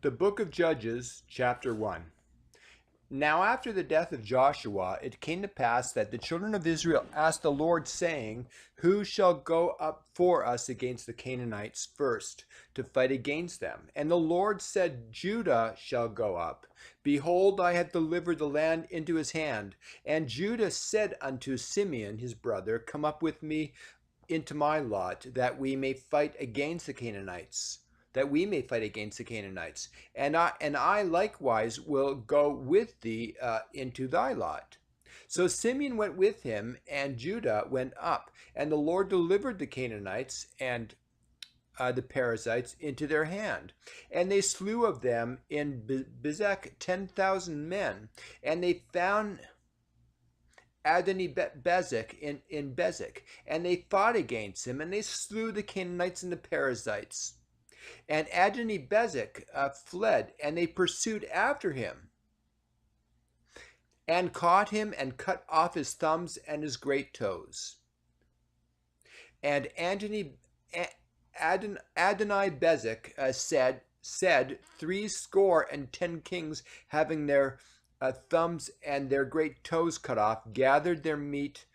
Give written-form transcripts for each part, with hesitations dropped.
The Book of Judges, chapter 1. Now after the death of Joshua, it came to pass that the children of Israel asked the Lord, saying, Who shall go up for us against the Canaanites first, to fight against them? And the Lord said, Judah shall go up. Behold, I have delivered the land into his hand. And Judah said unto Simeon his brother, Come up with me into my lot, that we may fight against the Canaanites. And I likewise will go with thee into thy lot. So Simeon went with him, and Judah went up, and the Lord delivered the Canaanites and the Perizzites into their hand. And they slew of them in Bezek 10,000 men, and they found Adoni-Bezek in Bezek, and they fought against him, and they slew the Canaanites and the Perizzites. And Adoni-Bezek fled, and they pursued after him, and caught him, and cut off his thumbs and his great toes. And Adoni-Bezek said 70 kings, having their thumbs and their great toes cut off, gathered their meat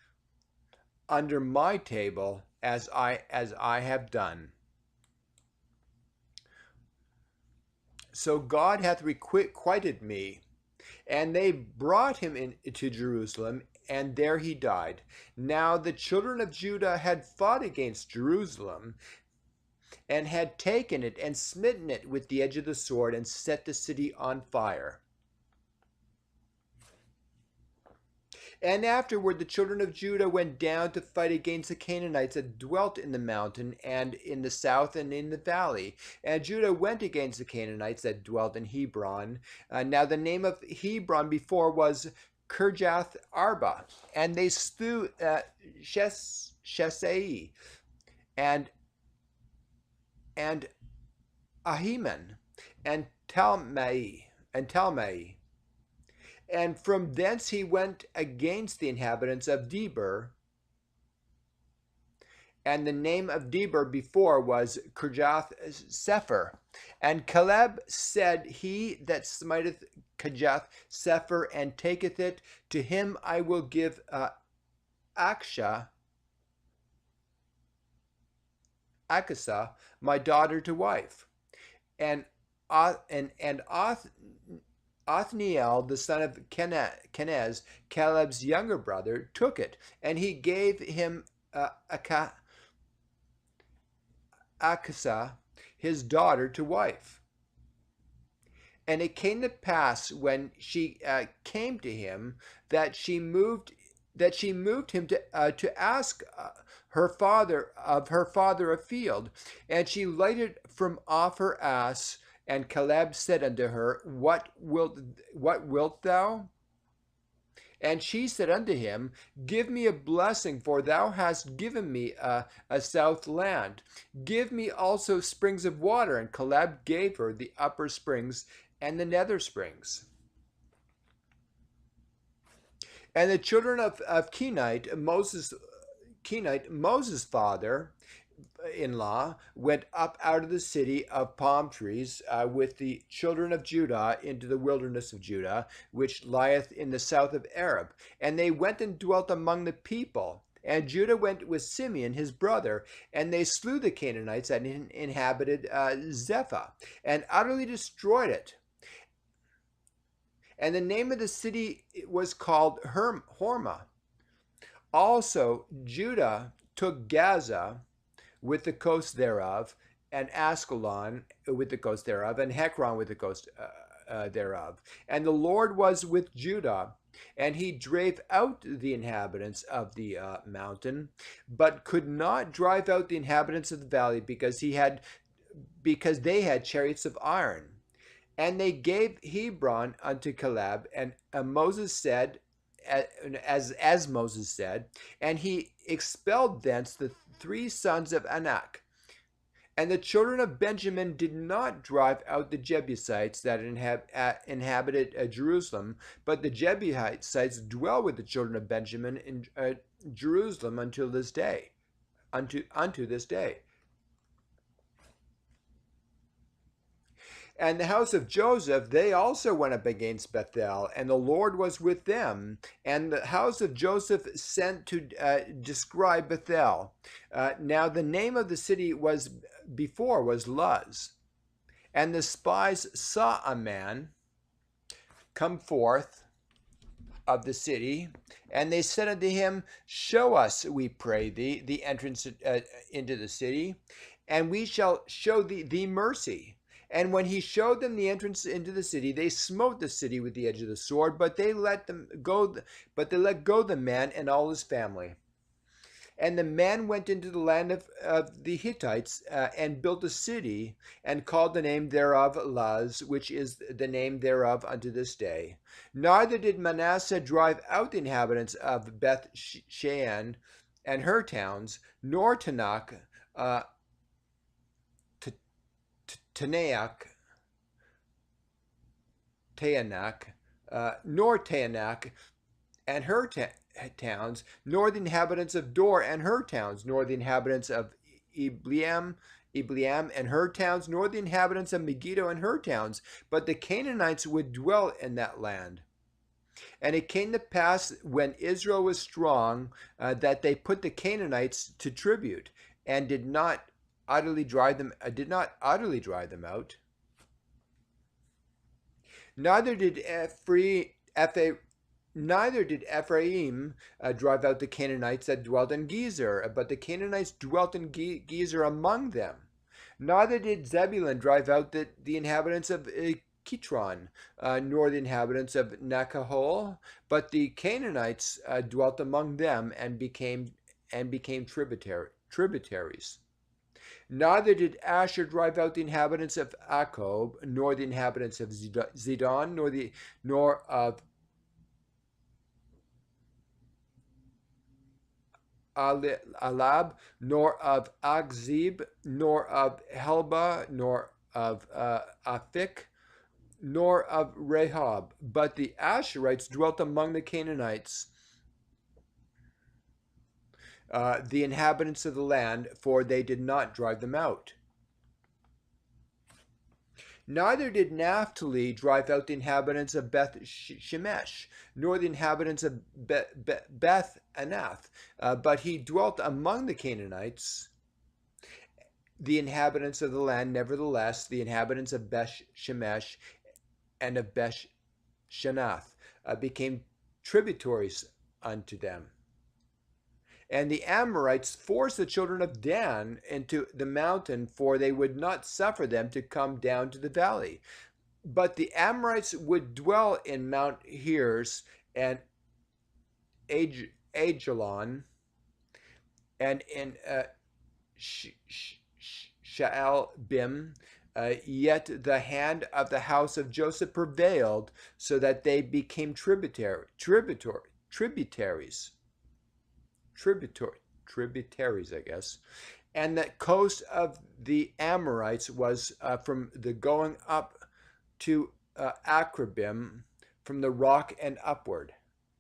under my table, as I have done. So God hath requited me. And they brought him into Jerusalem, and there he died. Now the children of Judah had fought against Jerusalem, and had taken it, and smitten it with the edge of the sword, and set the city on fire. And afterward the children of Judah went down to fight against the Canaanites that dwelt in the mountain, and in the south, and in the valley. And Judah went against the Canaanites that dwelt in Hebron. Now the name of Hebron before was Kirjath Arba. And they slew Shesai and Ahiman and Talmai. And from thence he went against the inhabitants of Debir. And the name of Debir before was Kirjath Sepher. And Caleb said, He that smiteth Kirjath Sepher and taketh it, to him I will give Akshah, my daughter, to wife. And Othniel, the son of Kenaz, Caleb's younger brother, took it, and he gave him Akshah, his daughter, to wife. And it came to pass, when she came to him, that she moved him to ask her father a field. And she lighted from off her ass. And Caleb said unto her, What wilt thou? And she said unto him, Give me a blessing, for thou hast given me a south land. Give me also springs of water. And Caleb gave her the upper springs and the nether springs. And the children of Kenite, Moses' father-in-law, went up out of the city of palm trees with the children of Judah into the wilderness of Judah, which lieth in the south of Arab. And they went and dwelt among the people. And Judah went with Simeon his brother, and they slew the Canaanites that inhabited Zephath, and utterly destroyed it. And the name of the city was called Hormah. Also Judah took Gaza with the coast thereof, and Askelon with the coast thereof, and Hekron with the coast thereof. And the Lord was with Judah, and he drave out the inhabitants of the mountain, but could not drive out the inhabitants of the valley, because they had chariots of iron. And they gave Hebron unto Caleb, and Moses said, as Moses said, and he expelled thence the 3 sons of Anak. And the children of Benjamin did not drive out the Jebusites that inhabited Jerusalem, but the Jebusites dwell with the children of Benjamin in Jerusalem unto this day. And the house of Joseph, they also went up against Bethel, and the Lord was with them. And the house of Joseph sent to describe Bethel. Now the name of the city was before was Luz. And the spies saw a man come forth of the city, and they said unto him, Show us, we pray thee, the entrance into the city, and we shall show thee mercy. And when he showed them the entrance into the city, they smote the city with the edge of the sword, but they let go the man and all his family. And the man went into the land of the Hittites and built a city and called the name thereof Luz, which is the name thereof unto this day. Neither did Manasseh drive out the inhabitants of Beth Shean and her towns, nor Tanakh, nor Taanach and her towns, nor the inhabitants of Dor and her towns, nor the inhabitants of Ibleam and her towns, nor the inhabitants of Megiddo and her towns, but the Canaanites would dwell in that land. And it came to pass when Israel was strong that they put the Canaanites to tribute and did not utterly drive them out. Neither did Ephraim drive out the Canaanites that dwelt in Gezer, but the Canaanites dwelt in Gezer among them. Neither did Zebulun drive out the inhabitants of Kitron, nor the inhabitants of Nakahol, but the Canaanites dwelt among them and became tributaries. Neither did Asher drive out the inhabitants of Akob, nor the inhabitants of Zidon, nor of Alab, nor of Akzib, nor of Helba, nor of Aphik, nor of Rehob. But the Asherites dwelt among the Canaanites, the inhabitants of the land, for they did not drive them out. Neither did Naphtali drive out the inhabitants of Beth Shemesh, nor the inhabitants of Beth Anath, but he dwelt among the Canaanites, the inhabitants of the land. Nevertheless, the inhabitants of Beth Shemesh and of Beth Shanath became tributaries unto them. And the Amorites forced the children of Dan into the mountain, for they would not suffer them to come down to the valley. But the Amorites would dwell in Mount Heres and Ajalon, and in Shaalbim. Yet the hand of the house of Joseph prevailed, so that they became tributaries, I guess. And the coast of the Amorites was from the going up to Akrabim, from the rock and upward.